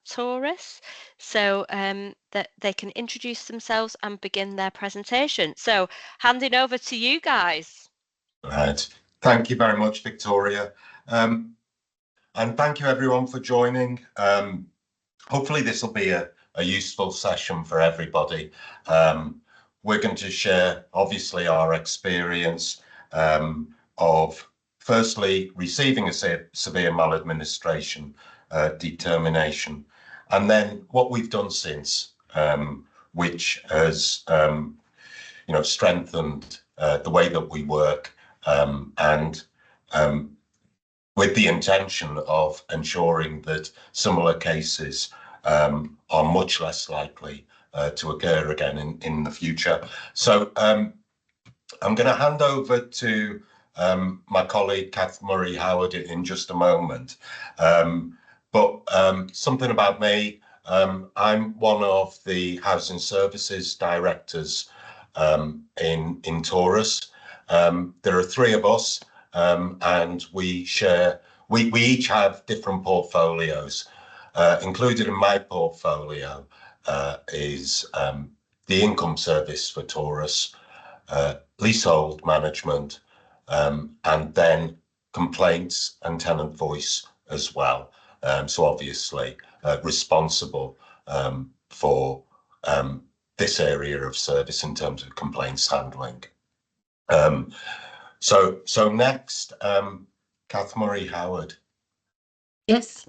Torus, so that they can introduce themselves and begin their presentation. So handing over to you guys. Right. Thank you very much, Victoria. And thank you everyone for joining. Hopefully this will be a useful session for everybody. We're going to share obviously our experience of firstly receiving a severe maladministration determination, and then what we've done since, which has strengthened the way that we work, and with the intention of ensuring that similar cases are much less likely to occur again in the future. So I'm going to hand over to my colleague Kath Murray-Howard in just a moment. But something about me, I'm one of the Housing Services Directors in Torus. There are three of us, and we each have different portfolios. Included in my portfolio is the income service for Torus, leasehold management, and then complaints and tenant voice as well. So obviously responsible for this area of service in terms of complaints handling. So next, Kath Murray-Howard. Yes,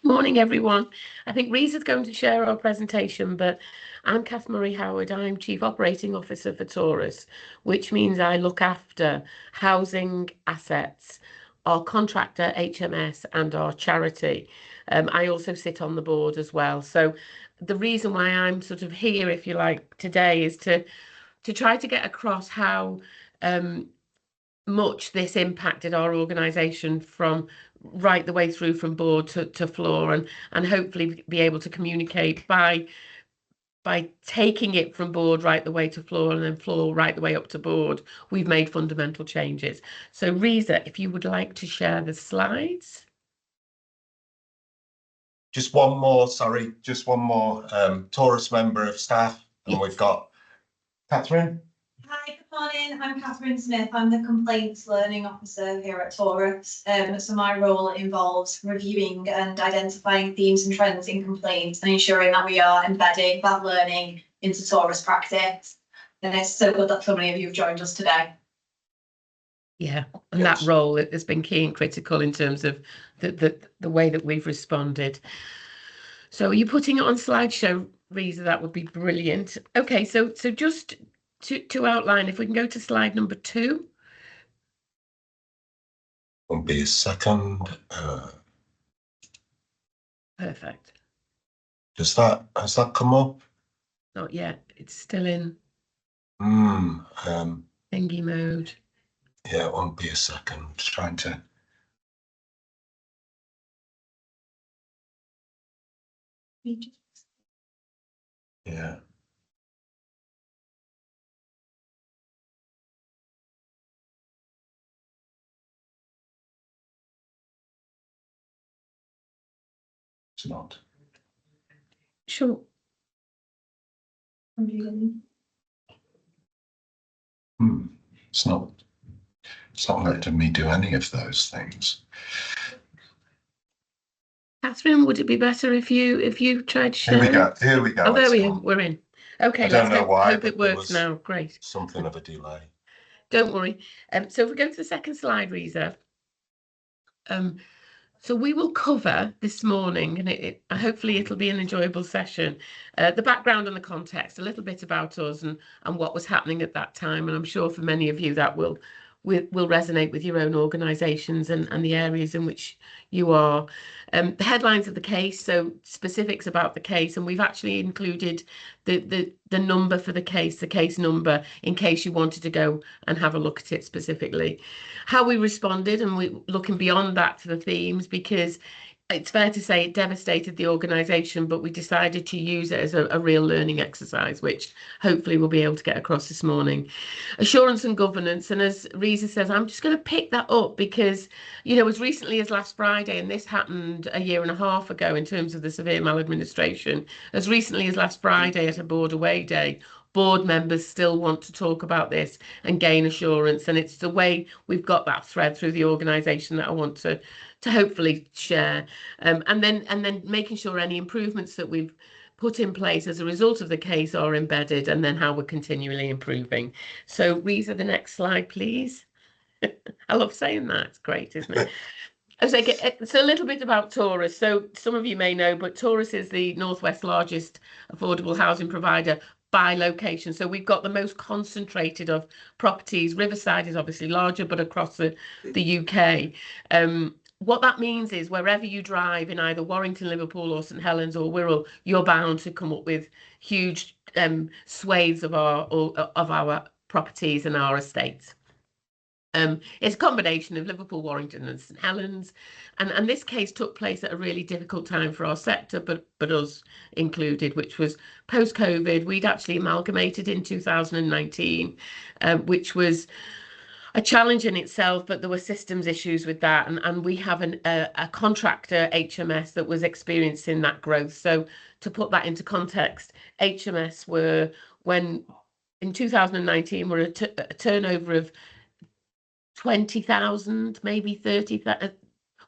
morning everyone. I think Reeza's going to share our presentation, but I'm Kath Murray-Howard. I'm Chief Operating Officer for Torus, which means I look after housing assets, our contractor HMS and our charity. I also sit on the board as well. So the reason why I'm sort of here, if you like, today is to try to get across how much this impacted our organisation from right the way through from board to floor, and hopefully be able to communicate by taking it from board right the way to floor and then floor right the way up to board. We've made fundamental changes. So Reeza, if you would like to share the slides. Just one more Torus member of staff, and Yes. We've got Catherine. Hi, good morning. I'm Catherine Smith. I'm the Complaints Learning Officer here at Torus. So my role involves reviewing and identifying themes and trends in complaints and ensuring that we are embedding that learning into Torus practice. And it's so good that so many of you have joined us today. Yeah, and Yes. that role has been key and critical in terms of the way that we've responded. So are you putting it on slideshow, Reeza? That would be brilliant. Okay, so just to outline, if we can go to slide number 2. Won't be a second. Perfect. Has that come up? Not yet. It's still in Thingy mode. Yeah, it won't be a second. Just trying to. Yeah. It's not. Sure. It's not letting me do any of those things. Catherine, would it be better if you tried to share? Here we go. Oh, there we are. We're in. Okay, I don't know why, hope it works now. Great. Something of a delay. Don't worry. So if we go to the second slide, Reeza. So we will cover this morning, and hopefully it'll be an enjoyable session, the background and the context, a little bit about us and what was happening at that time. And I'm sure for many of you that will resonate with your own organisations and the areas in which you are. The headlines of the case, so specifics about the case, and we've actually included the number for the case number, in case you wanted to go and have a look at it specifically. How we responded, and we looking beyond that to the themes, because it's fair to say it devastated the organisation, but we decided to use it as a real learning exercise, which hopefully we'll be able to get across this morning. Assurance and governance, and as Risa says, I'm just going to pick that up because, you know, as recently as last Friday, and this happened a year and a half ago in terms of the severe maladministration, as recently as last Friday at a board away day, board members still want to talk about this and gain assurance, and it's the way we've got that thread through the organisation that I want to hopefully share, and then making sure any improvements that we've put in place as a result of the case are embedded, and then how we're continually improving. So Risa, the next slide, please. I love saying that. It's great, isn't it? It's a little bit about Torus. So some of you may know, but Torus is the Northwest's largest affordable housing provider by location. So we've got the most concentrated of properties. Riverside is obviously larger, but across the UK. What that means is wherever you drive in either Warrington, Liverpool or St Helens or Wirral, you're bound to come up with huge swathes of our properties and our estates. It's a combination of Liverpool, Warrington and St Helens, and this case took place at a really difficult time for our sector, but us included, which was post-COVID. We'd actually amalgamated in 2019, which was a challenge in itself, but there were systems issues with that, and we have a contractor, HMS, that was experiencing that growth. So to put that into context, HMS were, when in 2019, were a turnover of 20,000, maybe 30,000,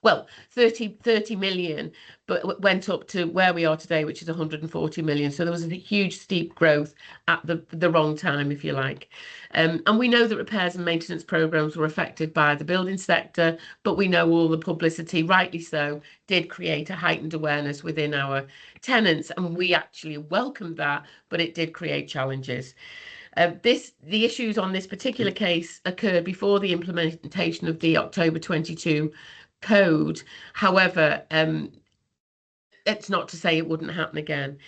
well, 30 million, but went up to where we are today, which is 140 million. So there was a huge steep growth at the wrong time, if you like. And we know that repairs and maintenance programs were affected by the building sector, but we know all the publicity, rightly so, did create a heightened awareness within our tenants, and we actually welcomed that, but it did create challenges. The issues on this particular case occurred before the implementation of the October 22 code. However, it's not to say it wouldn't happen again.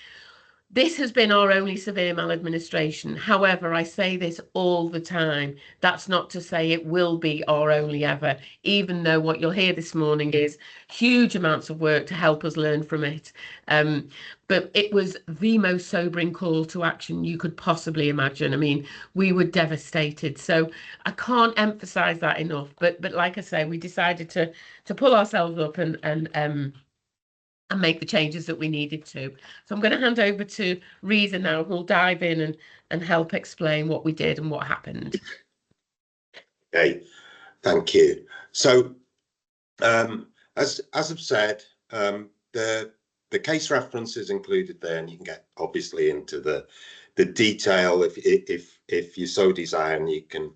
This has been our only severe maladministration. However, I say this all the time. That's not to say it will be our only ever, even though what you'll hear this morning is huge amounts of work to help us learn from it. But it was the most sobering call to action you could possibly imagine. I mean, we were devastated. So I can't emphasize that enough. But like I say, we decided to pull ourselves up and make the changes that we needed to. So I'm going to hand over to Risa now, who'll dive in and help explain what we did and what happened. Okay, thank you. So as I've said, the case reference is included there, and you can get obviously into the detail if you so desire, and you can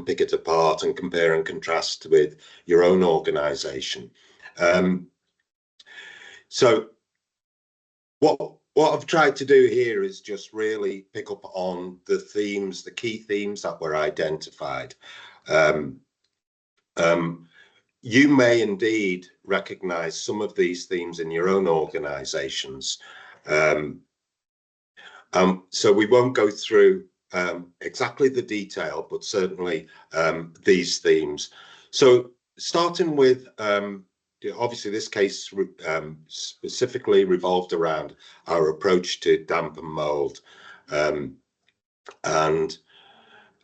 pick it apart and compare and contrast with your own organisation. So what I've tried to do here is just really pick up on the themes, the key themes that were identified. You may indeed recognise some of these themes in your own organisations. So we won't go through exactly the detail, but certainly these themes. So starting with obviously this case specifically revolved around our approach to damp and mould, and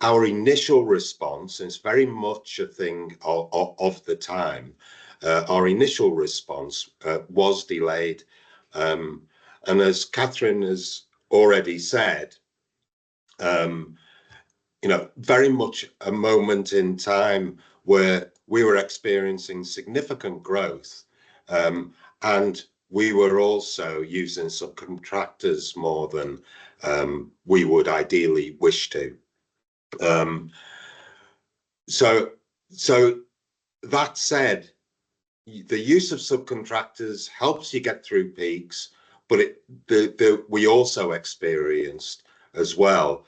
our initial response is very much a thing of the time. Our initial response was delayed, and as Catherine has already said, you know, very much a moment in time where we were experiencing significant growth, and we were also using subcontractors more than we would ideally wish to. So that said, the use of subcontractors helps you get through peaks, but we also experienced as well,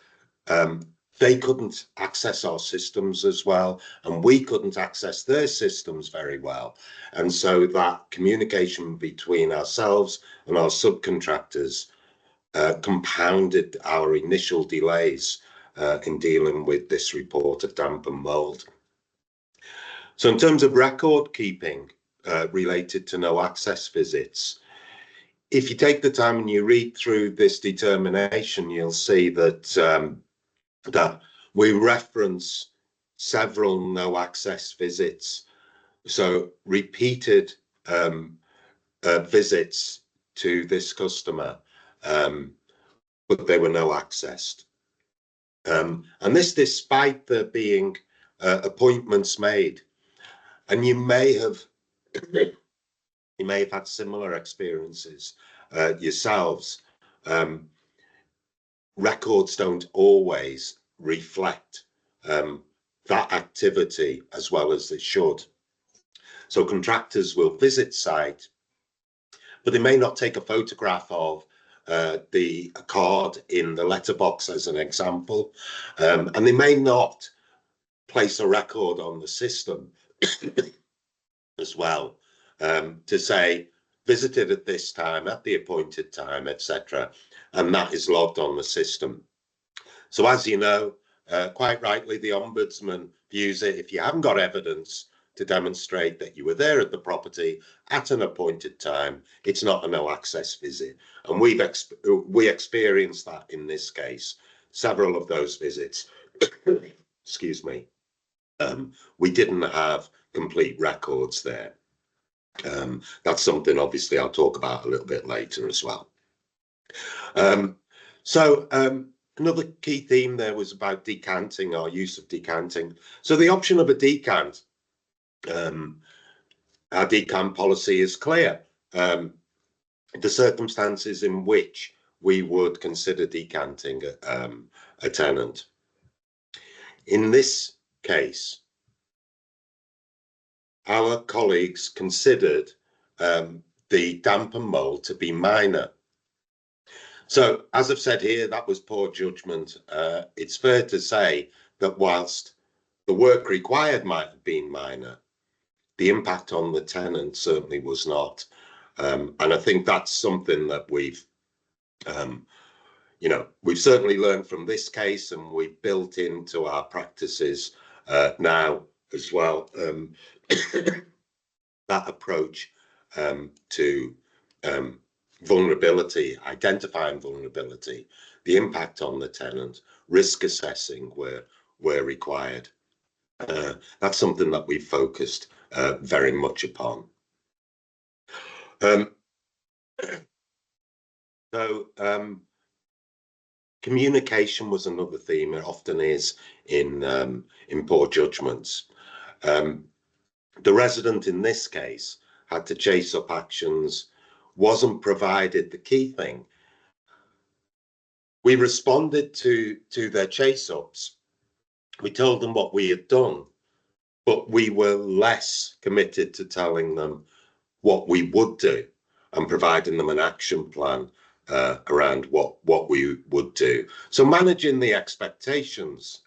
they couldn't access our systems as well, and we couldn't access their systems very well. And so that communication between ourselves and our subcontractors compounded our initial delays in dealing with this report of damp and mould. So in terms of record keeping, related to no access visits. If you take the time and you read through this determination, you'll see that that we reference several no access visits, so repeated visits to this customer, but they were no accessed. And this despite there being appointments made. And you may have had similar experiences yourselves. Records don't always reflect that activity as well as they should. So contractors will visit site, but they may not take a photograph of the card in the letterbox as an example, and they may not place a record on the system as well, to say visited at this time, at the appointed time, etc. And that is logged on the system. So as you know, quite rightly, the Ombudsman views it, if you haven't got evidence to demonstrate that you were there at the property at an appointed time, it's not a no access visit. And we experienced that in this case. Several of those visits, excuse me, we didn't have complete records there. That's something obviously I'll talk about a little bit later as well. Another key theme there was about decanting, our use of decanting. So the option of a decant, our decant policy is clear. The circumstances in which we would consider decanting a tenant. In this case, our colleagues considered the damp and mould to be minor. So, as I've said here, that was poor judgment. It's fair to say that whilst the work required might have been minor, the impact on the tenant certainly was not. And I think that's something that we've certainly learned from this case, and we've built into our practices now as well. That approach to vulnerability, identifying vulnerability, the impact on the tenant, risk assessing where required. That's something that we've focused very much upon. Communication was another theme. It often is in poor judgments. The resident in this case had to chase up actions, wasn't provided the key thing. We responded to their chase ups. We told them what we had done, but we were less committed to telling them what we would do and providing them an action plan around what we would do. So managing the expectations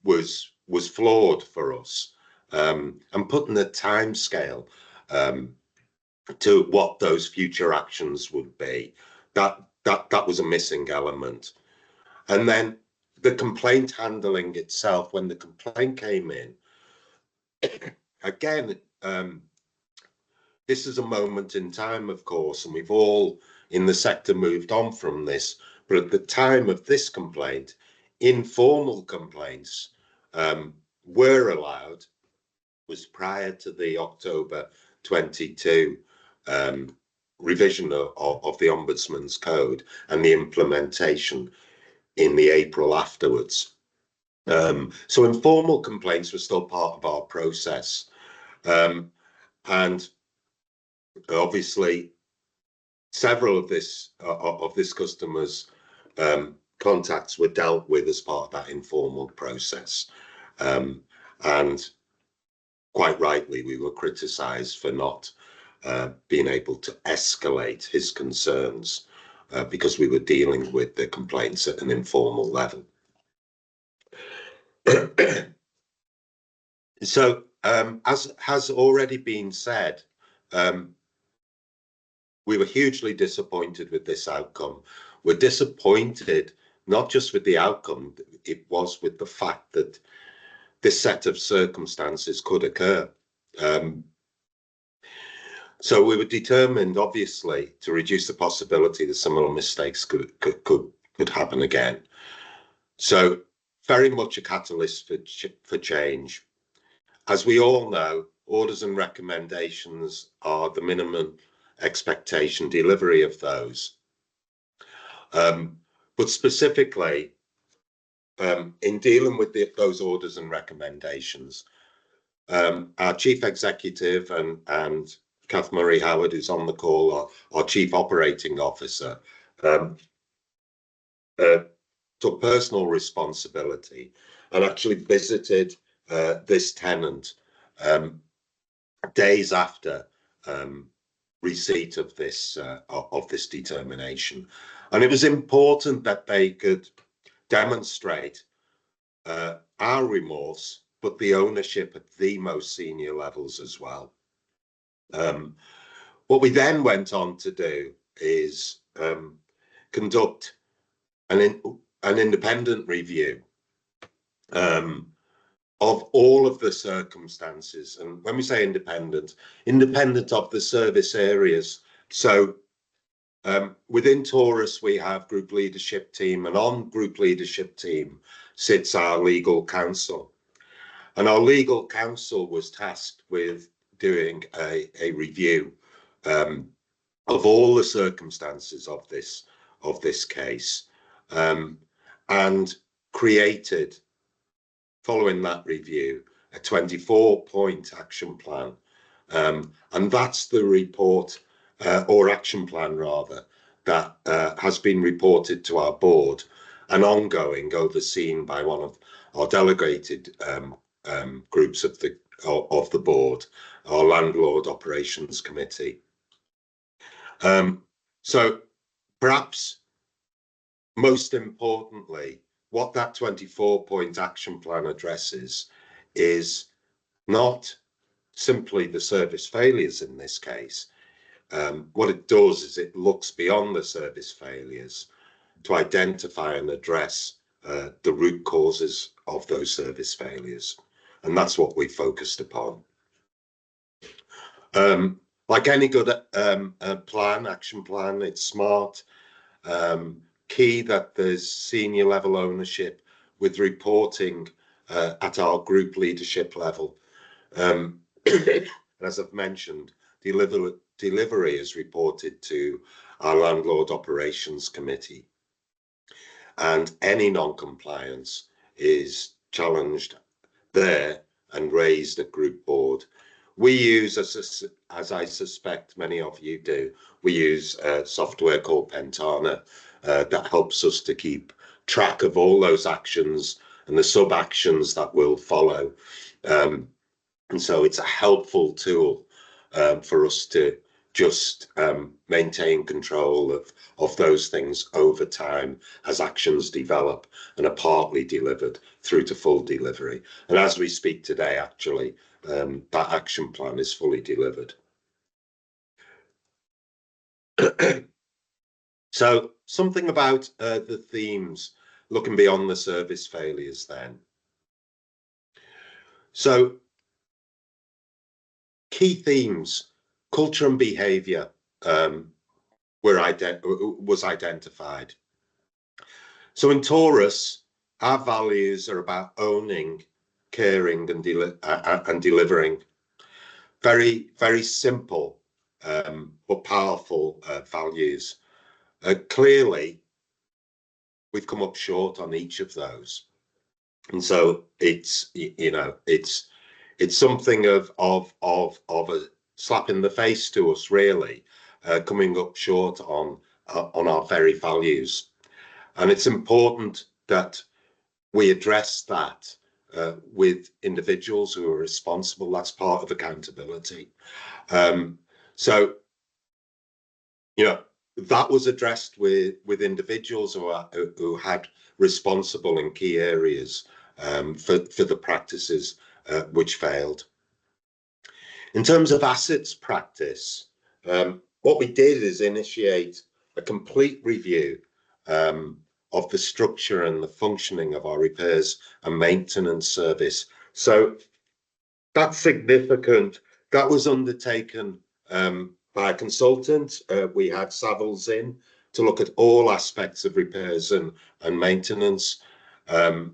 was flawed for us. And putting a time scale to what those future actions would be, that was a missing element. And then the complaint handling itself, when the complaint came in, again, this is a moment in time, of course, and we've all in the sector moved on from this, but at the time of this complaint, informal complaints were allowed. Was prior to the October 22 revision of the Ombudsman's Code and the implementation in the April afterwards. So informal complaints were still part of our process. And obviously, several of this customer's contacts were dealt with as part of that informal process. And quite rightly, we were criticised for not being able to escalate his concerns because we were dealing with the complaints at an informal level. So, as has already been said, we were hugely disappointed with this outcome. We're disappointed not just with the outcome, it was with the fact that this set of circumstances could occur. So we were determined, obviously, to reduce the possibility that similar mistakes could happen again. So very much a catalyst for change. As we all know, orders and recommendations are the minimum expectation delivery of those. But specifically, in dealing with those orders and recommendations, our Chief Executive and Kath Murray Howard, who's on the call, our Chief Operating Officer, took personal responsibility and actually visited this tenant days after receipt of this determination. And it was important that they could demonstrate our remorse, but the ownership at the most senior levels as well. What we then went on to do is conduct an independent review of all of the circumstances. And when we say independent of the service areas. So within Torus, we have group leadership team, and on group leadership team sits our legal counsel. And our legal counsel was tasked with doing a review of all the circumstances of this case, and created, following that review, a 24-point action plan. And that's the report, or action plan rather, that has been reported to our board and ongoing, overseen by one of our delegated groups of the board, our Landlord Operations Committee. So perhaps most importantly, what that 24-point action plan addresses is not simply the service failures in this case. What it does is it looks beyond the service failures to identify and address the root causes of those service failures. And that's what we focused upon. Like any good action plan, it's smart. Key that there's senior level ownership with reporting at our group leadership level. As I've mentioned, delivery is reported to our Landlord Operations Committee, and any non-compliance is challenged there and raised at group board. We use, as I suspect many of you do, we use software called Pentana that helps us to keep track of all those actions and the sub-actions that will follow. And so it's a helpful tool for us to just maintain control of those things over time as actions develop and are partly delivered through to full delivery. And as we speak today, actually, that action plan is fully delivered. So something about the themes, looking beyond the service failures then. So key themes, culture and behaviour was identified. So in Torus, our values are about owning, caring and delivering. Very, very simple but powerful values. Clearly, we've come up short on each of those, and so it's it's something of a slap in the face to us, really, coming up short on our very values, and it's important that we address that with individuals who are responsible. That's part of accountability. So, that was addressed with individuals who had responsible in key areas for the practices which failed. In terms of assets practice, what we did is initiate a complete review of the structure and the functioning of our repairs and maintenance service. So that's significant. That was undertaken by a consultant. We had Savills in to look at all aspects of repairs and maintenance. And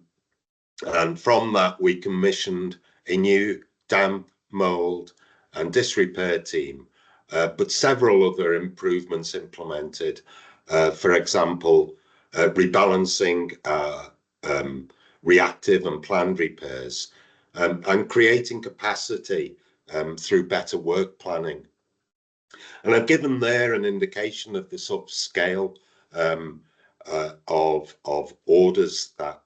from that, we commissioned a new damp, mould and disrepair team, but several other improvements implemented. For example, rebalancing reactive and planned repairs, and creating capacity through better work planning. And I've given there an indication of the sort of scale of orders that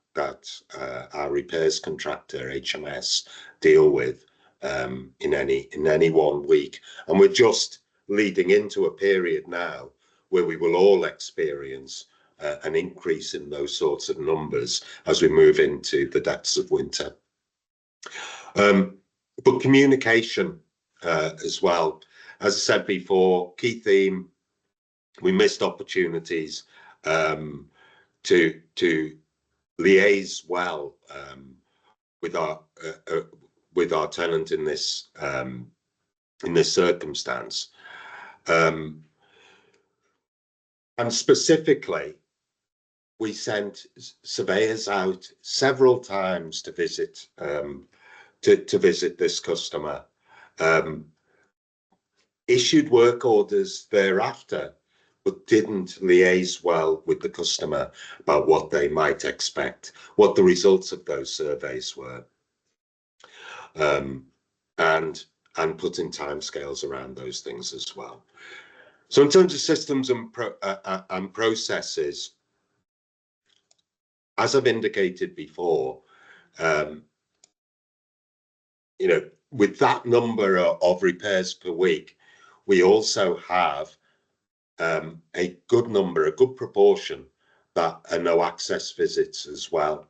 our repairs contractor HMS deal with in any 1 week, and we're just leading into a period now where we will all experience an increase in those sorts of numbers as we move into the depths of winter. But communication as well, as I said before, key theme: we missed opportunities to liaise well with our tenant in this circumstance, and specifically, we sent surveyors out several times to visit this customer. Issued work orders thereafter, but didn't liaise well with the customer about what they might expect, what the results of those surveys were, and putting timescales around those things as well. So in terms of systems and processes, as I've indicated before, with that number of repairs per week, we also have a good proportion that are no access visits as well.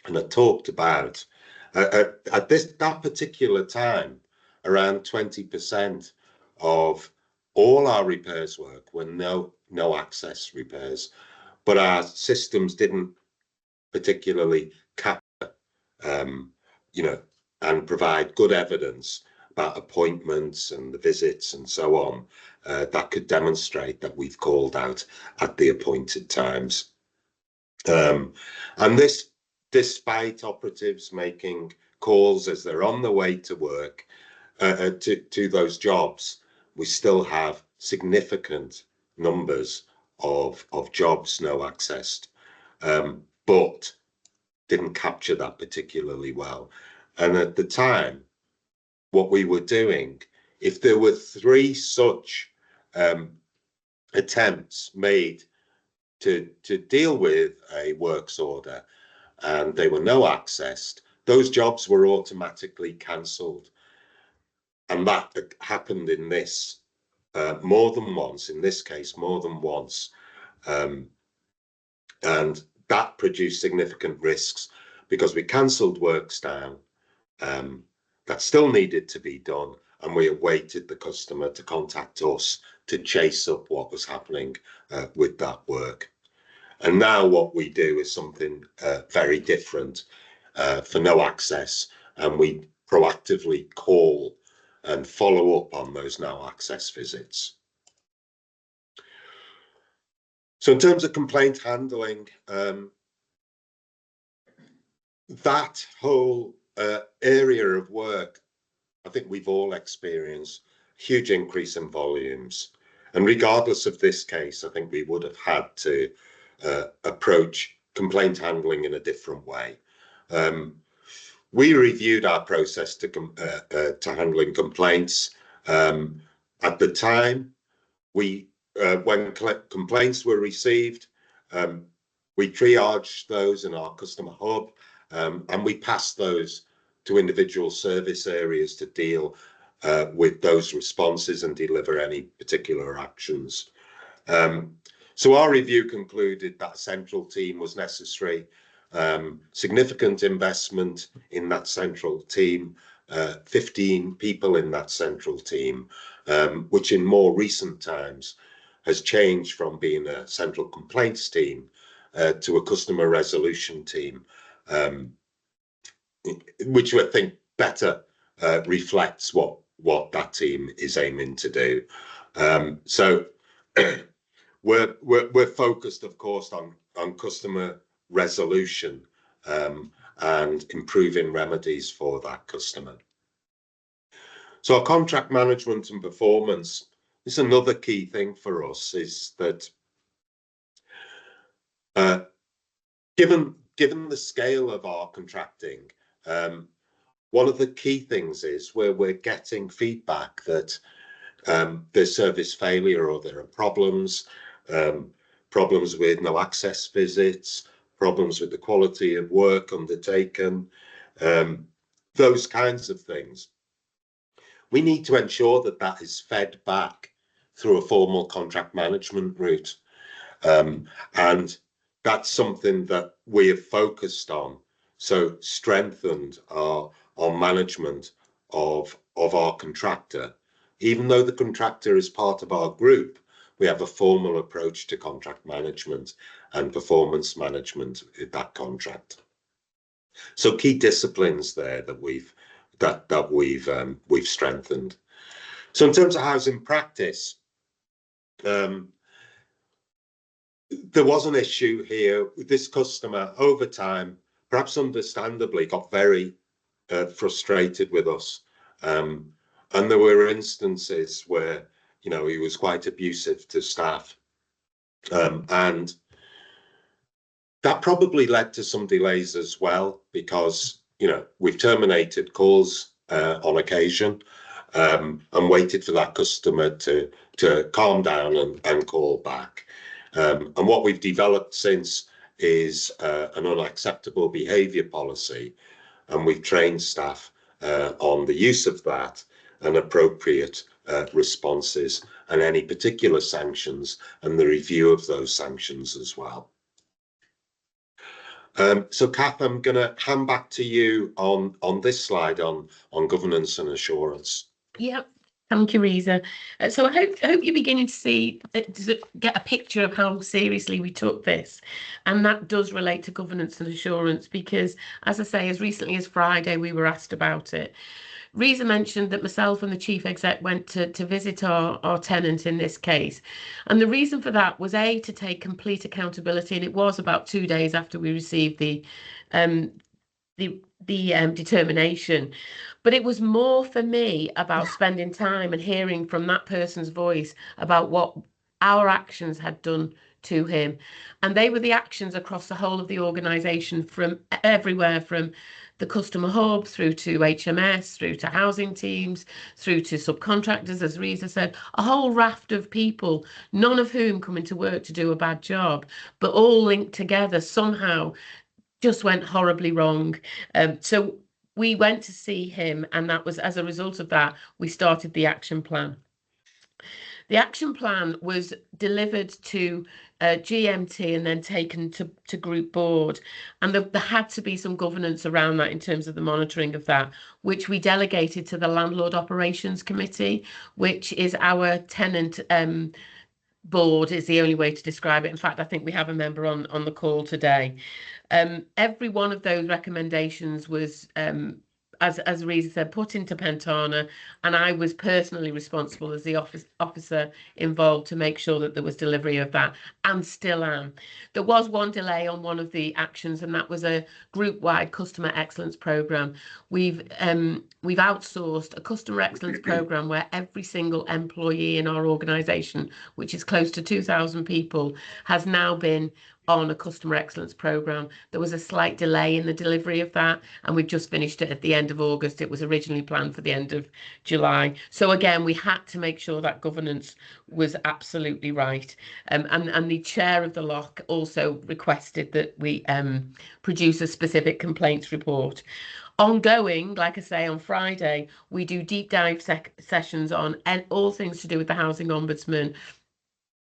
And I talked about at that particular time, around 20% of all our repairs work were no access repairs, but our systems didn't particularly capture, and provide good evidence about appointments and the visits and so on, that could demonstrate that we've called out at the appointed times. And this, despite operatives making calls as they're on the way to work, to those jobs, we still have significant numbers of jobs no accessed, but didn't capture that particularly well. And at the time, what we were doing, if there were 3 such attempts made to deal with a works order and they were no accessed, those jobs were automatically cancelled. And that happened in this more than once, in this case more than once, and that produced significant risks because we cancelled works down that still needed to be done, and we awaited the customer to contact us to chase up what was happening with that work. And now what we do is something very different for no access, and we proactively call and follow up on those no access visits. So in terms of complaint handling, that whole area of work, I think we've all experienced huge increase in volumes. And regardless of this case, I think we would have had to approach complaint handling in a different way. We reviewed our process to handling complaints. At the time, when complaints were received, we triaged those in our customer hub, and we passed those to individual service areas to deal with those responses and deliver any particular actions. So our review concluded that a central team was necessary, significant investment in that central team, 15 people in that central team, which in more recent times has changed from being a central complaints team to a customer resolution team, which I think better reflects what that team is aiming to do. So we're focused, of course, on customer resolution and improving remedies for that customer. So our contract management and performance is another key thing for us, is that given the scale of our contracting, one of the key things is where we're getting feedback that there's service failure or there are problems with no access visits, problems with the quality of work undertaken, those kinds of things. We need to ensure that that is fed back through a formal contract management route. And that's something that we have focused on. So strengthened our management of our contractor. Even though the contractor is part of our group, we have a formal approach to contract management and performance management in that contract. So key disciplines there that we've strengthened. So in terms of housing practice, there was an issue here with this customer over time, perhaps understandably, got very frustrated with us. And there were instances where, he was quite abusive to staff. And that probably led to some delays as well, because, we've terminated calls on occasion and waited for that customer to calm down and call back. And what we've developed since is an unacceptable behaviour policy, and we've trained staff on the use of that and appropriate responses and any particular sanctions and the review of those sanctions as well. So Kath, I'm going to hand back to you on this slide on governance and assurance. Yep. Thank you, Risa. So I hope you're beginning to see, to get a picture of how seriously we took this. And that does relate to governance and assurance, because, as I say, as recently as Friday, we were asked about it. Risa mentioned that myself and the chief exec went to visit our tenant in this case. And the reason for that was, A, to take complete accountability. And it was about 2 days after we received the determination. But it was more for me about spending time and hearing from that person's voice about what our actions had done to him. And they were the actions across the whole of the organisation, from everywhere, from the customer hub through to HMS, through to housing teams, through to subcontractors, as Risa said, a whole raft of people, none of whom come into work to do a bad job, but all linked together somehow just went horribly wrong. So we went to see him, and that was as a result of that, we started the action plan. The action plan was delivered to GMT and then taken to group board. And there had to be some governance around that in terms of the monitoring of that, which we delegated to the Landlord Operations Committee, which is our tenant board, is the only way to describe it. In fact, I think we have a member on the call today. Every one of those recommendations was, as Risa said, put into Pentana, and I was personally responsible as the officer involved to make sure that there was delivery of that, and still am. There was one delay on one of the actions, and that was a group-wide customer excellence program. We've outsourced a customer excellence program where every single employee in our organisation, which is close to 2,000 people, has now been on a customer excellence program. There was a slight delay in the delivery of that, and we've just finished it at the end of August. It was originally planned for the end of July. So again, we had to make sure that governance was absolutely right. And the chair of the LOC also requested that we produce a specific complaints report. Ongoing, like I say, on Friday, we do deep dive sessions on all things to do with the Housing Ombudsman.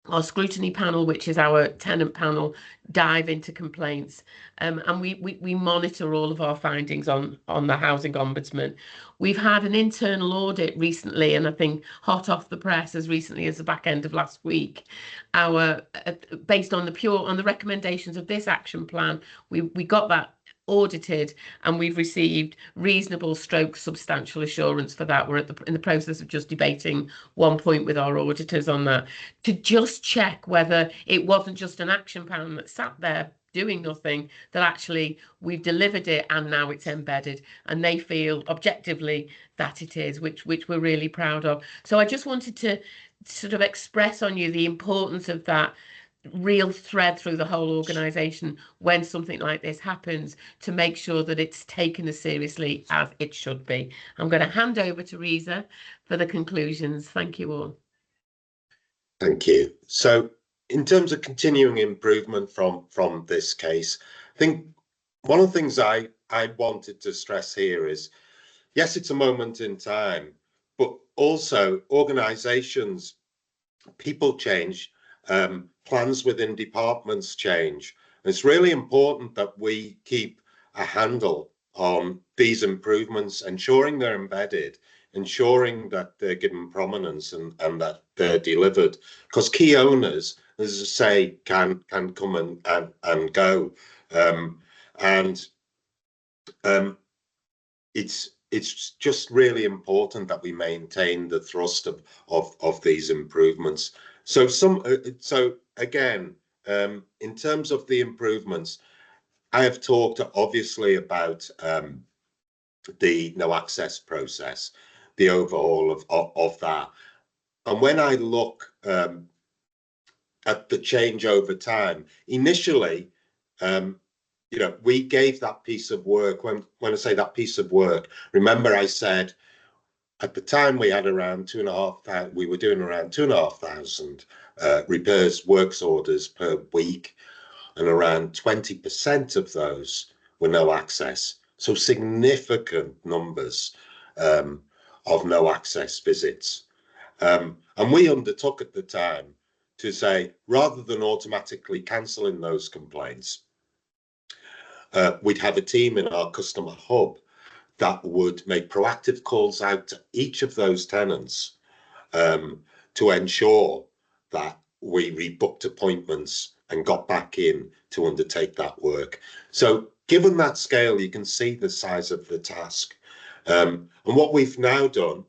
Our scrutiny panel, which is our tenant panel, dive into complaints, and we monitor all of our findings on the Housing Ombudsman. We've had an internal audit recently, and I think hot off the press as recently as the back end of last week. Based on the recommendations of this action plan, we got that audited, and we've received reasonable stroke substantial assurance for that. We're in the process of just debating one point with our auditors on that, to just check whether it wasn't just an action plan that sat there doing nothing, that actually we've delivered it and now it's embedded, and they feel objectively that it is, which we're really proud of. So I just wanted to sort of express on you the importance of that real thread through the whole organisation when something like this happens, to make sure that it's taken as seriously as it should be. I'm going to hand over to Reza for the conclusions. Thank you all. Thank you. So in terms of continuing improvement from this case, I think one of the things I wanted to stress here is, yes, it's a moment in time, but also organisations, people change, plans within departments change. And it's really important that we keep a handle on these improvements, ensuring they're embedded, ensuring that they're given prominence and that they're delivered, because key owners, as I say, can come and go. It's just really important that we maintain the thrust of these improvements. So again, in terms of the improvements, I have talked obviously about the no access process, the overhaul of that. And when I look at the change over time, initially, we gave that piece of work. When I say that piece of work, remember I said at the time we had around 2,500, we were doing around 2,500 repairs works orders per week, and around 20% of those were no access. So significant numbers of no access visits. And we undertook at the time to say, rather than automatically cancelling those complaints, we'd have a team in our customer hub that would make proactive calls out to each of those tenants to ensure that we rebooked appointments and got back in to undertake that work. So given that scale, you can see the size of the task. And what we've now done,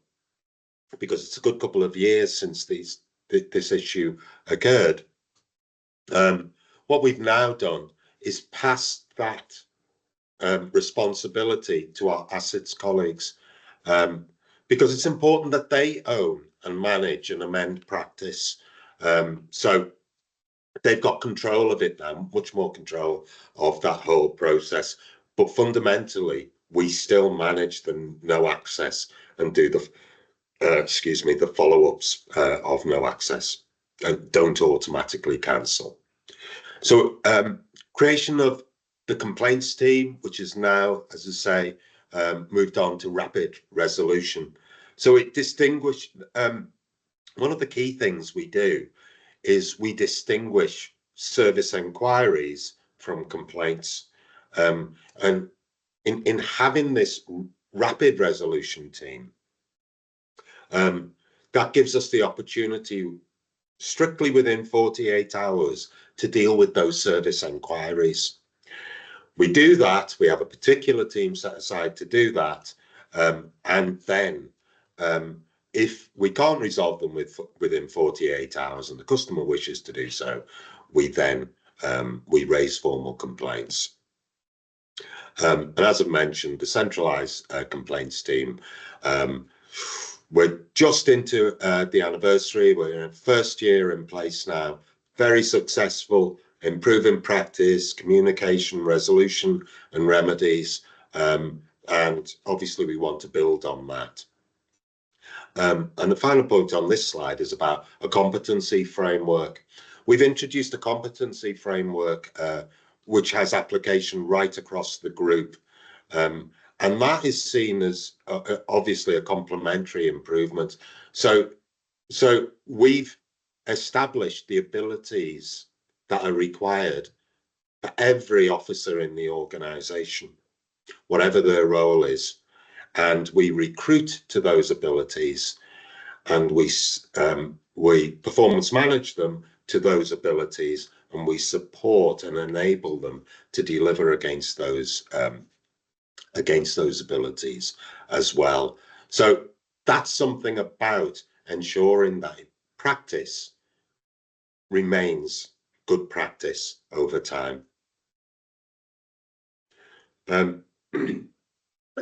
because it's a good couple of years since this issue occurred, what we've now done is pass that responsibility to our assets colleagues, because it's important that they own and manage and amend practice. So they've got control of it now, much more control of that whole process. But fundamentally, we still manage the no access and do the the follow-ups of no access, and don't automatically cancel. So creation of the complaints team, which is now, as I say, moved on to rapid resolution. So it distinguished, one of the key things we do is we distinguish service enquiries from complaints. And in having this rapid resolution team, that gives us the opportunity, strictly within 48 hours, to deal with those service enquiries. We do that, we have a particular team set aside to do that, and then if we can't resolve them within 48 hours and the customer wishes to do so, we then we raise formal complaints. And as I mentioned, the centralised complaints team, we're just into the anniversary. We're in first year in place now, very successful, improving practice, communication, resolution and remedies, and obviously we want to build on that. And the final point on this slide is about a competency framework. We've introduced a competency framework which has application right across the group, and that is seen as obviously a complementary improvement. So we've established the abilities that are required for every officer in the organisation, whatever their role is, and we recruit to those abilities, and we performance manage them to those abilities and we support and enable them to deliver against those abilities as well. So that's something about ensuring that practice remains good practice over time.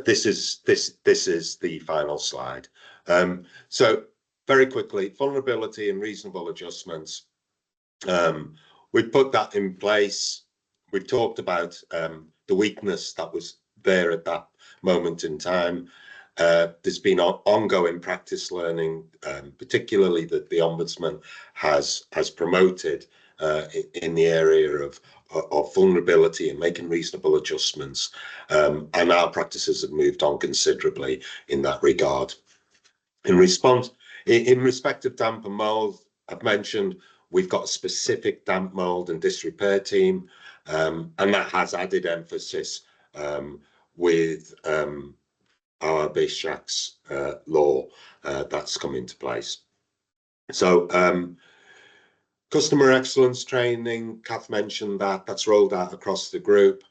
This is the final slide. So very quickly, vulnerability and reasonable adjustments. We've put that in place. We've talked about the weakness that was there at that moment in time. There's been ongoing practice learning, particularly that the Ombudsman has promoted in the area of vulnerability and making reasonable adjustments, and our practices have moved on considerably in that regard. In respect of damp and mould, I've mentioned we've got a specific damp, mould and disrepair team, and that has added emphasis with our base shacks law that's come into place. So customer excellence training, Kath mentioned that's rolled out across the group.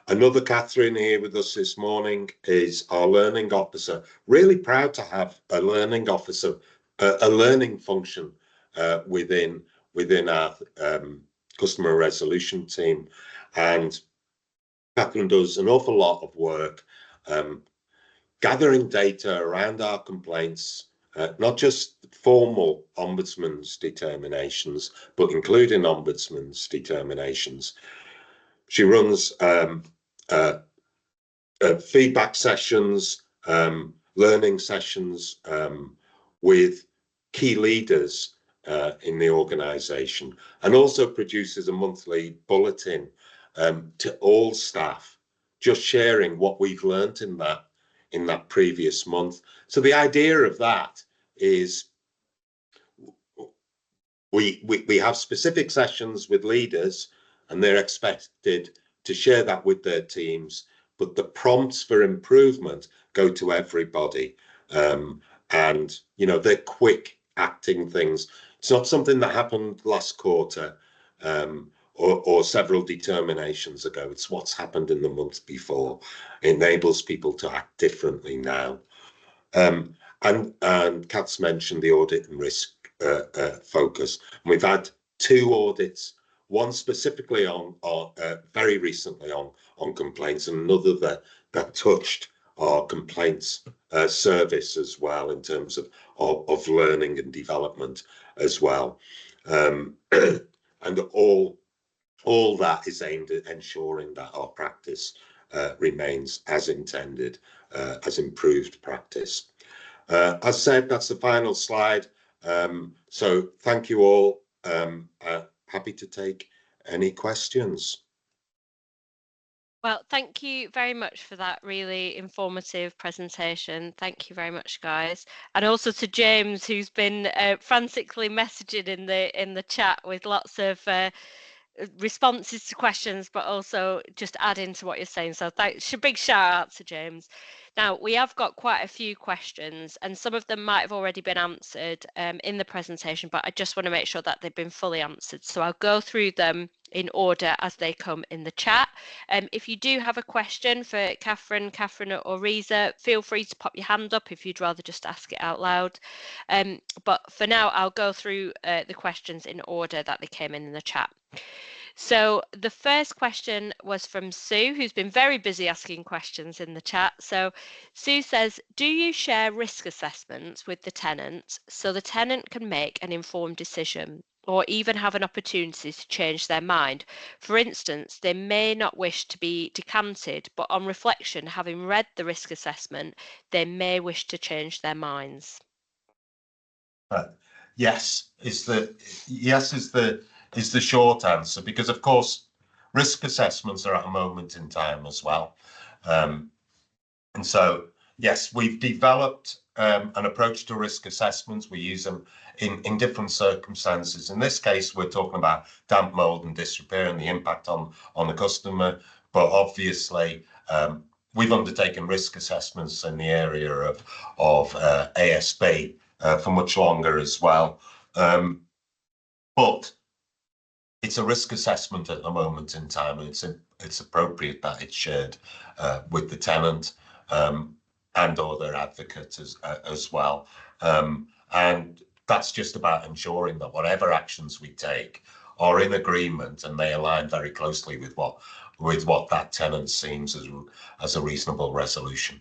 Another Catherine here with us this morning is our learning officer. Really proud to have a learning officer, a learning function within our customer resolution team. And Catherine does an awful lot of work gathering data around our complaints, not just formal Ombudsman's determinations, but including Ombudsman's determinations. She runs feedback sessions, learning sessions with key leaders in the organisation, and also produces a monthly bulletin to all staff, just sharing what we've learnt in that previous month. So the idea of that is we have specific sessions with leaders, and they're expected to share that with their teams, but the prompts for improvement go to everybody. And you know, they're quick acting things. It's not something that happened last quarter or several determinations ago. It's what's happened in the month before. It enables people to act differently now. And Kath's mentioned the audit and risk focus. And we've had 2 audits, one specifically on very recently on complaints, and another that touched our complaints service as well, in terms of learning and development as well. And all that is aimed at ensuring that our practice remains as intended, as improved practice. As said, that's the final slide. So thank you all. Happy to take any questions. Well, thank you very much for that really informative presentation. Thank you very much, guys. And also to James, who's been frantically messaging in the chat with lots of responses to questions, but also just adding to what you're saying. So thanks, a big shout out to James. Now, we have got quite a few questions, and some of them might have already been answered in the presentation, but I just want to make sure that they've been fully answered. So I'll go through them in order as they come in the chat. If you do have a question for Catherine or Reza, feel free to pop your hand up if you'd rather just ask it out loud. But for now, I'll go through the questions in order that they came in the chat. So the first question was from Sue, who's been very busy asking questions in the chat. So Sue says, do you share risk assessments with the tenant so the tenant can make an informed decision, or even have an opportunity to change their mind? For instance, they may not wish to be decanted, but on reflection, having read the risk assessment, they may wish to change their minds. Yes is the short answer, because of course risk assessments are at a moment in time as well. And so yes, we've developed an approach to risk assessments. We use them in different circumstances. In this case, we're talking about damp, mould and disrepair and the impact on the customer. But obviously, we've undertaken risk assessments in the area of ASB for much longer as well. But it's a risk assessment at the moment in time, and it's appropriate that it's shared with the tenant and or their advocate as well. And that's just about ensuring that whatever actions we take are in agreement and they align very closely with what that tenant seems as a reasonable resolution.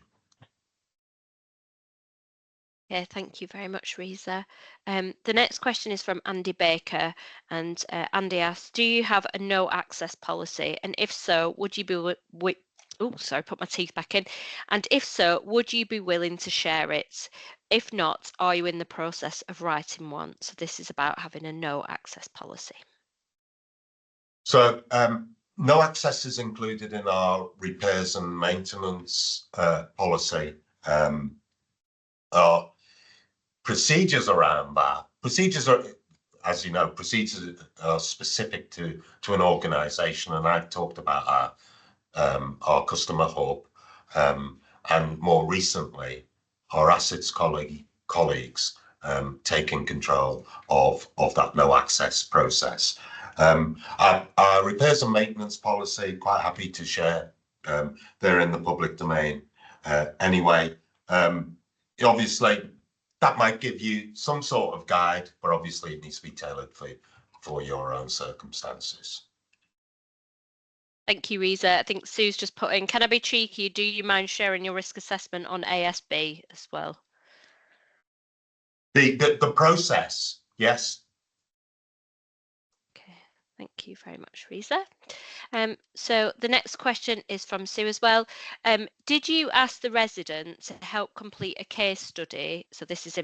Yeah, thank you very much, Risa. The next question is from Andy Baker, and Andy asks, do you have a no access policy? And if so, would you be oh, sorry, put my teeth back in. And if so, would you be willing to share it? If not, are you in the process of writing one? So this is about having a no access policy. So no access is included in our repairs and maintenance policy. Our procedures around that, procedures are, as you know, procedures are specific to an organisation, and I've talked about our customer hub, and more recently, our assets colleagues taking control of that no access process. Our repairs and maintenance policy, quite happy to share. They're in the public domain anyway. Obviously, that might give you some sort of guide, but obviously it needs to be tailored for your own circumstances. Thank you, Risa. I think Sue's just put in, can I be cheeky? Do you mind sharing your risk assessment on ASB as well? The process, yes. Okay, thank you very much, Risa. So the next question is from Sue as well. Did you ask the resident to help complete a case study? So this is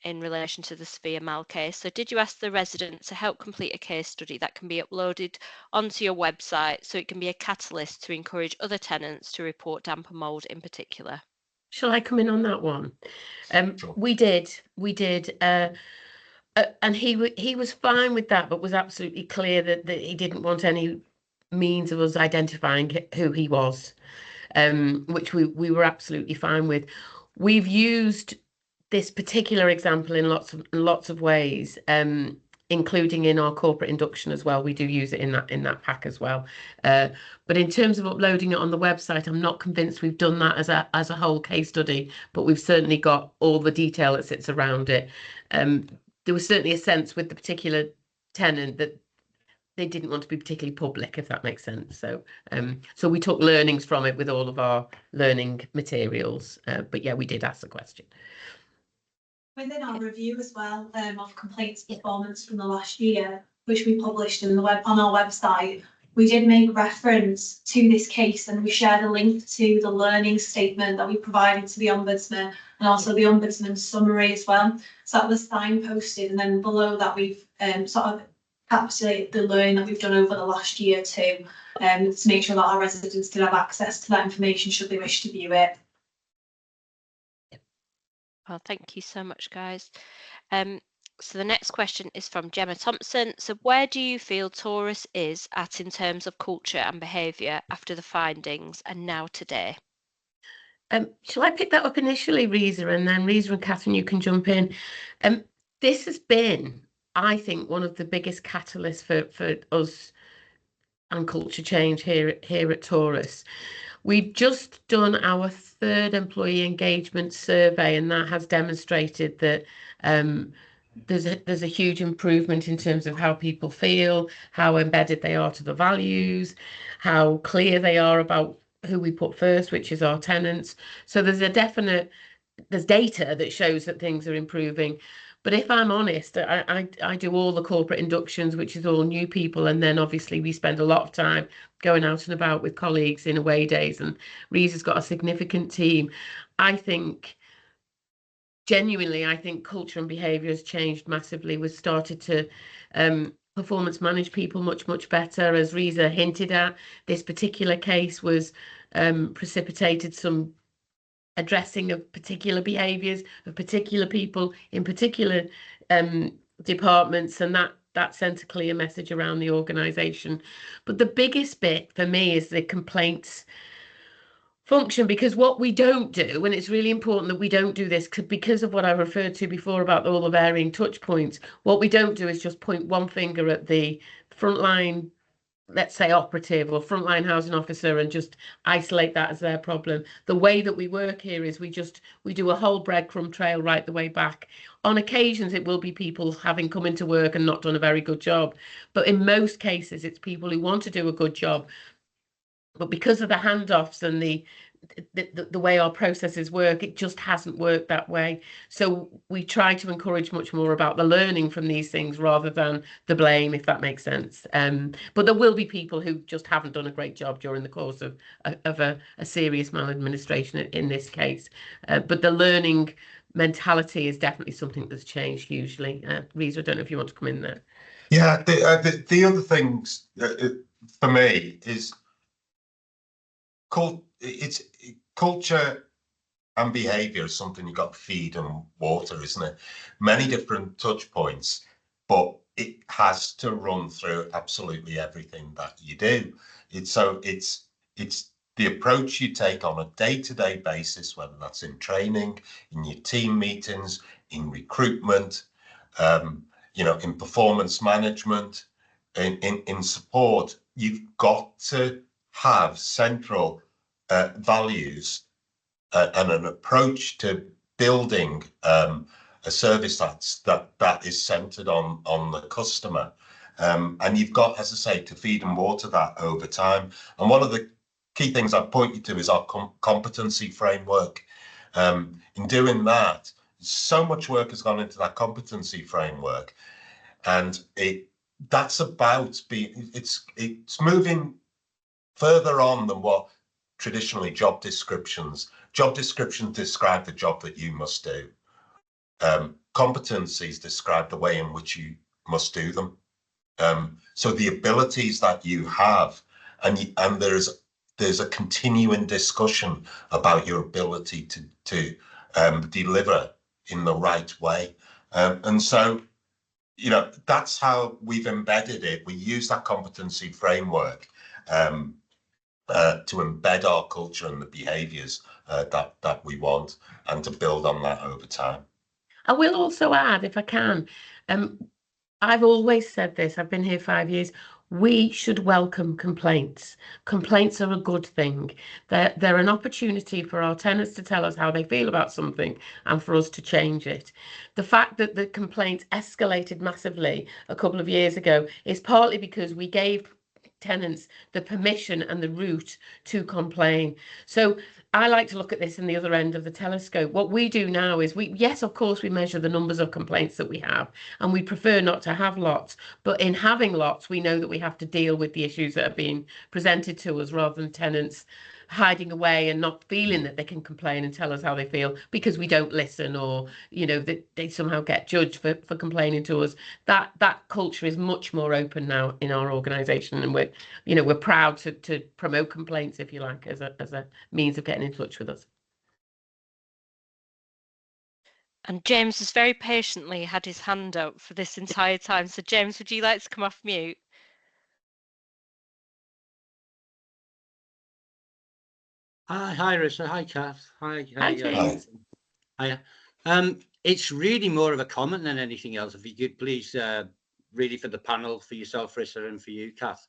in relation to the Sophia Mal case. So did you ask the resident to help complete a case study that can be uploaded onto your website so it can be a catalyst to encourage other tenants to report damp and mould in particular? Shall I come in on that one? Sure. We did. And he was fine with that, but was absolutely clear that he didn't want any means of us identifying who he was, which we were absolutely fine with. We've used this particular example in lots of ways, including in our corporate induction as well. We do use it in that pack as well. But in terms of uploading it on the website, I'm not convinced we've done that as a whole case study, but we've certainly got all the detail that sits around it. There was certainly a sense with the particular tenant that they didn't want to be particularly public, if that makes sense. So so we took learnings from it with all of our learning materials. But yeah, we did ask the question. Within our review as well of complaints performance from the last year, which we published on our website, we did make reference to this case, and we shared a link to the learning statement that we provided to the Ombudsman, and also the Ombudsman's summary as well. So that was signposted, and then below that we've sort of encapsulated the learning that we've done over the last year too, to make sure that our residents can have access to that information should they wish to view it. Well, thank you so much, guys. So the next question is from Gemma Thompson. So where do you feel Torus is at in terms of culture and behaviour after the findings and now today? Shall I pick that up initially, Risa, and then Risa and Catherine, you can jump in. This has been, I think, one of the biggest catalysts for us and culture change here at Torus. We've just done our third employee engagement survey, and that has demonstrated that there's a huge improvement in terms of how people feel, how embedded they are to the values, how clear they are about who we put first, which is our tenants. So there's data that shows that things are improving. But if I'm honest, I do all the corporate inductions, which is all new people, and then obviously we spend a lot of time going out and about with colleagues in away days, and Risa's got a significant team. Genuinely, I think culture and behaviour has changed massively. We've started to performance manage people much better. As Risa hinted at, this particular case was precipitated some addressing of particular behaviours of particular people in particular departments, and that sent a clear message around the organisation. But the biggest bit for me is the complaints function, because what we don't do, and it's really important that we don't do this because of what I referred to before about all the varying touch points, what we don't do is just point one finger at the frontline, let's say, operative or frontline housing officer and just isolate that as their problem. The way that we work here is we do a whole breadcrumb trail right the way back. On occasions, it will be people having come into work and not done a very good job. But in most cases, it's people who want to do a good job. But because of the handoffs and the way our processes work, it just hasn't worked that way. So we try to encourage much more about the learning from these things rather than the blame, if that makes sense. But there will be people who just haven't done a great job during the course of a serious maladministration in this case. But the learning mentality is definitely something that's changed hugely. Reza, I don't know if you want to come in there. Yeah, the other things for me is it's culture and behaviour is something you've got to feed and water, isn't it? Many different touch points, but it has to run through absolutely everything that you do. It's the approach you take on a day-to-day basis, whether that's in training, in your team meetings, in recruitment, in performance management, in support. You've got to have central values and an approach to building a service that is centered on the customer. And you've got, as I say, to feed and water that over time. And one of the key things I'd point you to is our competency framework. In doing that, so much work has gone into that competency framework, and that's about it's moving further on than what traditionally job descriptions describe the job that you must do. Competencies describe the way in which you must do them. So the abilities that you have, and there's a continuing discussion about your ability to deliver in the right way. And so, that's how we've embedded it. We use that competency framework to embed our culture and the behaviours that we want, and to build on that over time. I will also add, if I can, I've always said this, I've been here 5 years, we should welcome complaints. Complaints are a good thing. They're an opportunity for our tenants to tell us how they feel about something and for us to change it. The fact that the complaints escalated massively a couple of years ago is partly because we gave tenants the permission and the route to complain. So I like to look at this in the other end of the telescope. What we do now is yes, of course, we measure the numbers of complaints that we have, and we prefer not to have lots. But in having lots, we know that we have to deal with the issues that are being presented to us, rather than tenants hiding away and not feeling that they can complain and tell us how they feel because we don't listen, or that they somehow get judged for complaining to us. That culture is much more open now in our organisation, and we're proud to promote complaints, if you like, as a means of getting in touch with us. And James has very patiently had his hand up for this entire time. So James, would you like to come off mute? Hi, Rissa. Hi, Kath. Hi, James. Hiya. It's really more of a comment than anything else. If you could please, really for the panel, for yourself, Rissa, and for you, Kath.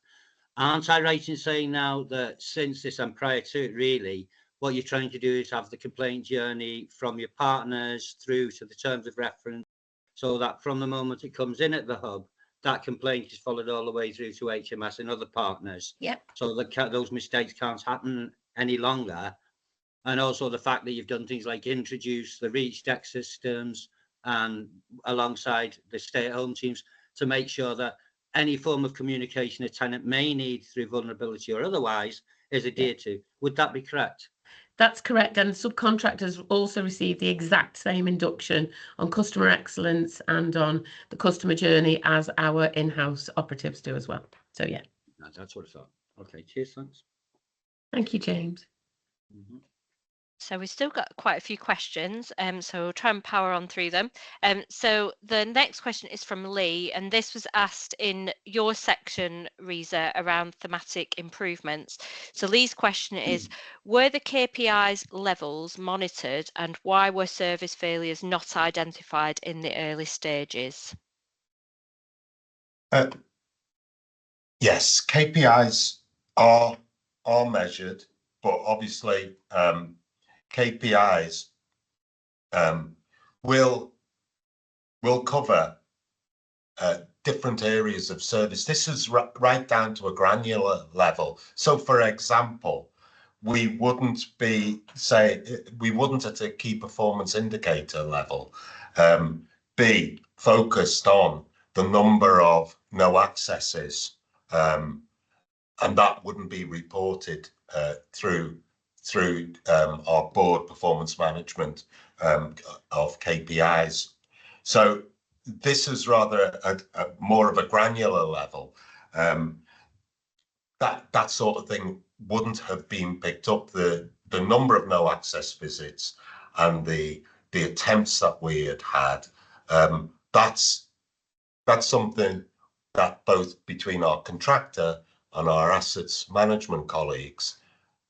Aren't I right in saying now that since this and prior to it, really, what you're trying to do is have the complaint journey from your partners through to the terms of reference, so that from the moment it comes in at the hub, that complaint is followed all the way through to HMS and other partners. Yep. So that those mistakes can't happen any longer. And also the fact that you've done things like introduce the reach deck systems and alongside the stay-at-home teams to make sure that any form of communication a tenant may need through vulnerability or otherwise is adhered to. Would that be correct? That's correct. And subcontractors also receive the exact same induction on customer excellence and on the customer journey as our in-house operatives do as well. So yeah. That's what I thought. Okay, cheers, thanks. Thank you, James. Mm-hmm. So we've still got quite a few questions, so we'll try and power on through them. So the next question is from Lee, and this was asked in your section, Reza, around thematic improvements. So Lee's question is, were the KPIs levels monitored, and why were service failures not identified in the early stages? Yes, KPIs are measured, but obviously KPIs will cover different areas of service. This is right down to a granular level. So, for example, we wouldn't at a key performance indicator level be focused on the number of no accesses, and that wouldn't be reported through our board performance management of KPIs. So this is rather a more of a granular level. That sort of thing wouldn't have been picked up. The number of no access visits and the attempts that we had. That's something that both between our contractor and our assets management colleagues,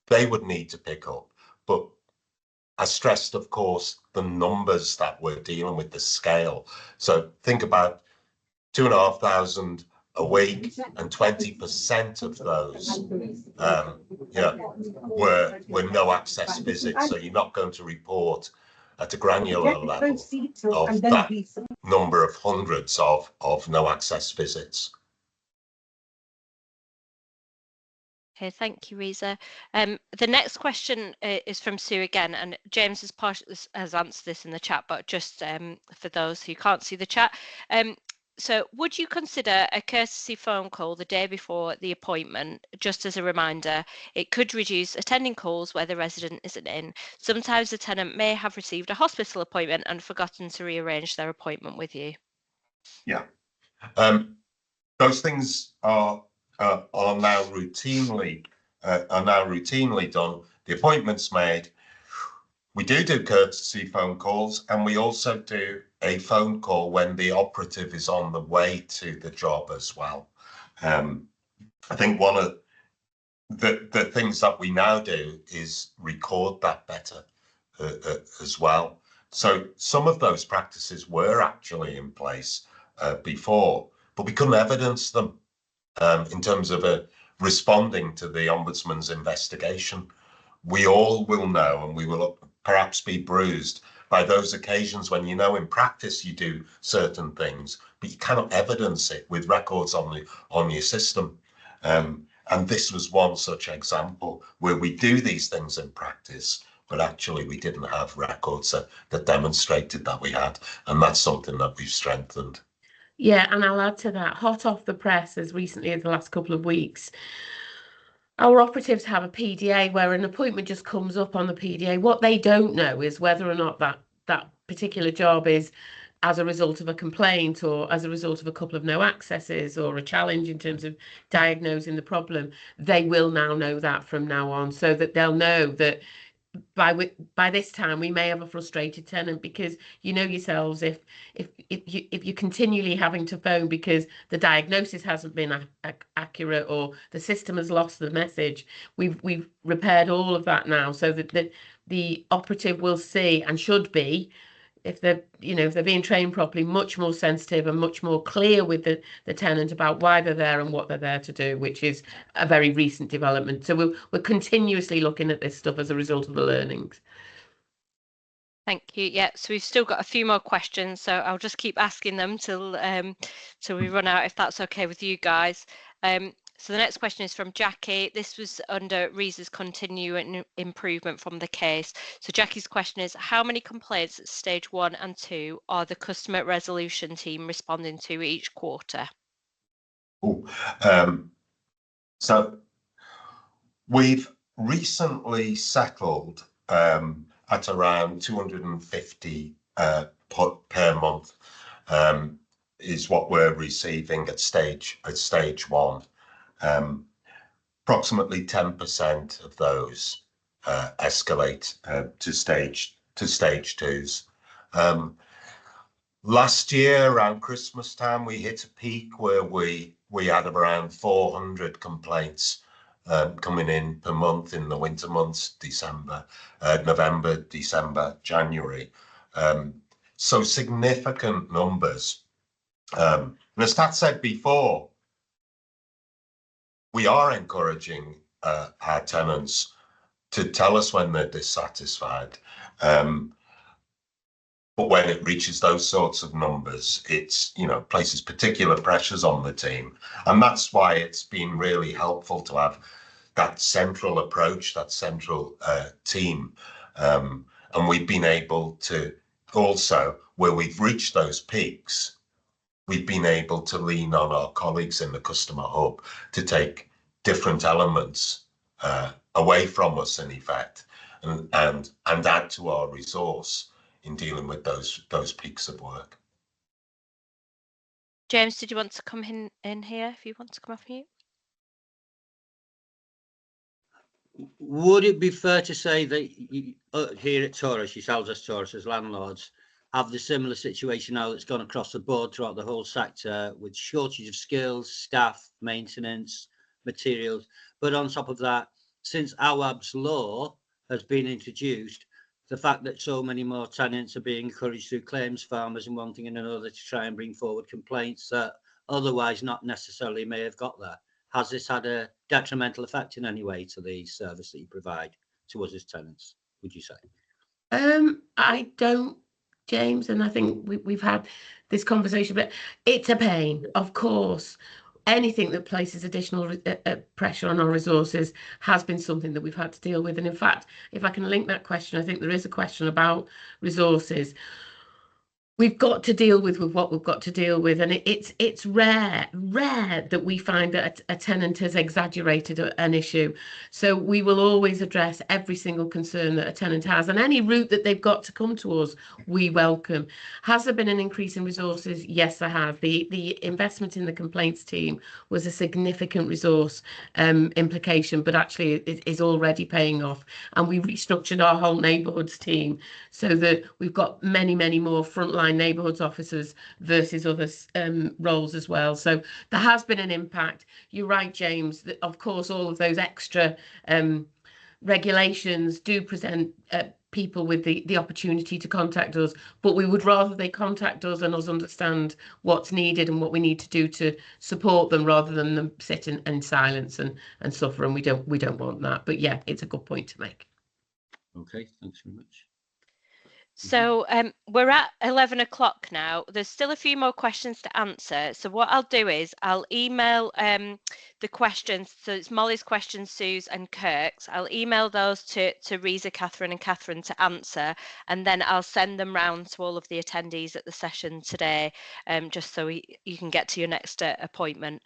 they would need to pick up. But I stressed, of course, the numbers that we're dealing with, the scale. So think about 2,500 a week, and 20% of those were no access visits. So you're not going to report at a granular level of that number of hundreds of no access visits. Okay, thank you, Reza. The next question is from Sue again, and James has answered this in the chat, but just for those who can't see the chat. So would you consider a courtesy phone call the day before the appointment, just as a reminder? It could reduce attending calls where the resident isn't in. Sometimes the tenant may have received a hospital appointment and forgotten to rearrange their appointment with you. Yeah, those things are now routinely done. The appointment's made. We do courtesy phone calls, and we also do a phone call when the operative is on the way to the job as well. I think one of the things that we now do is record that better as well. So some of those practices were actually in place before, but we couldn't evidence them in terms of responding to the Ombudsman's investigation. We all will know, and we will perhaps be bruised by those occasions when in practice you do certain things, but you cannot evidence it with records on your system. And this was one such example where we do these things in practice, but actually we didn't have records that demonstrated that we had, and that's something that we've strengthened. Yeah, and I'll add to that, hot off the press as recently as the last couple of weeks, our operatives have a PDA where an appointment just comes up on the PDA. What they don't know is whether or not that particular job is as a result of a complaint or as a result of a couple of no accesses or a challenge in terms of diagnosing the problem. They will now know that from now on, so that they'll know that by this time we may have a frustrated tenant, because you know yourselves, if you're continually having to phone because the diagnosis hasn't been accurate or the system has lost the message, we've repaired all of that now, so that the operative will see, and should be, if they're being trained properly, much more sensitive and much more clear with the tenant about why they're there and what they're there to do, which is a very recent development. So we're continuously looking at this stuff as a result of the learnings. Thank you. Yeah, so we've still got a few more questions, so I'll just keep asking them till we run out, if that's okay with you guys. So the next question is from Jackie. This was under Reza's continuing improvement from the case. So Jackie's question is, how many complaints at stage 1 and 2 are the customer resolution team responding to each quarter? So we've recently settled at around 250 per month is what we're receiving at stage 1. Approximately 10% of those escalate to stage 2s. Last year around Christmas time, we hit a peak where we had around 400 complaints coming in per month in the winter months, November, December, January. So significant numbers. And as Kat said before, we are encouraging our tenants to tell us when they're dissatisfied. But when it reaches those sorts of numbers, it's, places particular pressures on the team. And that's why it's been really helpful to have that central approach, that central team. And we've been able to also, where we've reached those peaks, we've been able to lean on our colleagues in the customer hub to take different elements away from us, in effect, and add to our resource in dealing with those peaks of work. James, did you want to come in here? If you want to come off mute. Would it be fair to say that here at Torus, yourselves as Torus, as landlords, have the similar situation now that's gone across the board throughout the whole sector, with shortage of skills, staff, maintenance, materials? But on top of that, since AWAB's law has been introduced, the fact that so many more tenants are being encouraged through claims farmers and one thing and another to try and bring forward complaints that otherwise not necessarily may have got there. Has this had a detrimental effect in any way to the service that you provide to us as tenants, would you say? I don't, James, and I think we've had this conversation, but it's a pain, of course. Anything that places additional pressure on our resources has been something that we've had to deal with. And in fact, if I can link that question, I think there is a question about resources. We've got to deal with what we've got to deal with, and it's rare that we find that a tenant has exaggerated an issue. So we will always address every single concern that a tenant has, and any route that they've got to come to us, we welcome. Has there been an increase in resources? Yes, there has. The investment in the complaints team was a significant resource implication, but actually it is already paying off. And we restructured our whole neighbourhoods team so that we've got many more frontline neighbourhoods officers versus other roles as well. So there has been an impact. You're right, James, that of course all of those extra regulations do present people with the opportunity to contact us, but we would rather they contact us and us understand what's needed and what we need to do to support them, rather than them sit in silence and suffer, and we don't want that. But yeah, it's a good point to make. Okay, thanks very much. So we're at 11 o'clock now. There's still a few more questions to answer. So what I'll do is I'll email the questions. So it's Molly's questions, Sue's and Kirk's. I'll email those to Reza, Catherine and Catherine to answer, and then I'll send them round to all of the attendees at the session today, just so you can get to your next appointment.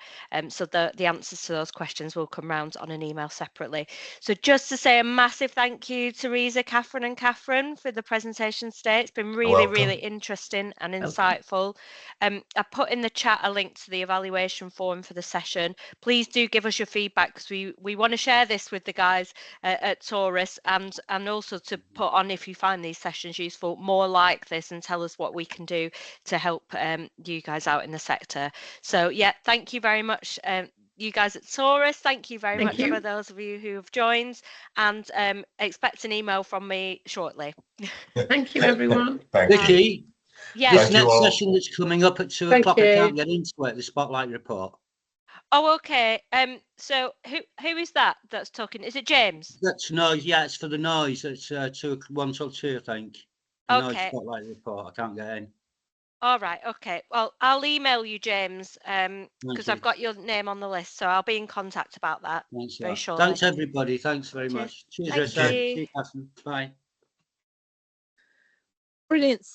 So the answers to those questions will come round on an email separately. So just to say a massive thank you to Reza, Catherine and Catherine for the presentation today. It's been really interesting and insightful. I put in the chat a link to the evaluation form for the session. Please do give us your feedback, because we want to share this with the guys at Torus, and also to put on, if you find these sessions useful, more like this, and tell us what we can do to help you guys out in the sector. So yeah, thank you very much. You guys at Torus, thank you very much for those of you who have joined, and expect an email from me shortly. Thank you, everyone. Vicky, yeah, this next session that's coming up at 2 o'clock, I can't get into it, the spotlight report. Oh, okay. So who is that's talking? Is it James? That's noise. Yeah, it's for the noise. It's 1 till 2, I think. The noise spotlight report. I can't get in. All right. Okay. Well, I'll email you, James, because I've got your name on the list, so I'll be in contact about that very shortly. Thanks, everybody. Thanks very much. Cheers, Rissa. See you, Catherine. Bye. Brilliant.